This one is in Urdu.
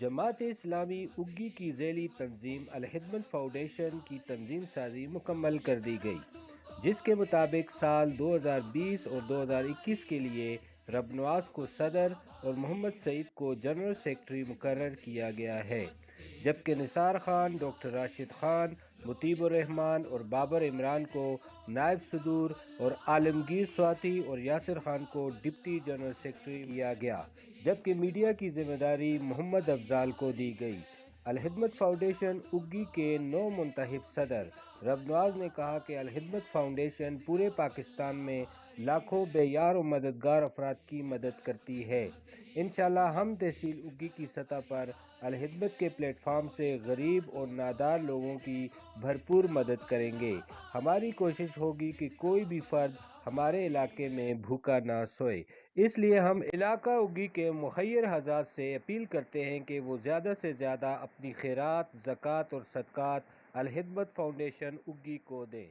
جماعت اسلامی اگی کی ذیلی تنظیم الخدمت فاؤنڈیشن کی تنظیم سازی مکمل کر دی گئی، جس کے مطابق سال 2020 اور 2021 کے لیے رب نواز کو صدر اور محمد سعید کو جنرل سیکرٹری مقرر کیا گیا ہے، جبکہ نثار خان، ڈاکٹر راشد خان، مطیب الرحمان اور بابر عمران کو نائب صدور اور عالمگیر سواتی اور یاسر خان کو ڈپٹی جنرل سیکرٹری کیا گیا، جبکہ میڈیا کی ذمہ داری محمد افضال کو دی گئی۔ الخدمت فاؤنڈیشن اگی کے نو منتخب صدر رب نواز نے کہا کہ الخدمت فاؤنڈیشن پورے پاکستان میں لاکھوں بے یار و مددگار افراد کی مدد کرتی ہے۔ انشاءاللہ ہم تحصیل اگی کی سطح پر الخدمت کے پلیٹ فارم سے غریب اور نادار لوگوں کی بھرپور مدد کریں گے۔ ہماری کوشش ہوگی کہ کوئی بھی فرد ہمارے علاقے میں بھوکا نہ سوئے، اس لیے ہم علاقہ اگی کے مخیر حضرات سے اپیل کرتے ہیں کہ وہ زیادہ سے زیادہ اپنی خیرات، زکوٰۃ اور صدقات الخدمت فاؤنڈیشن اگی کو دیں۔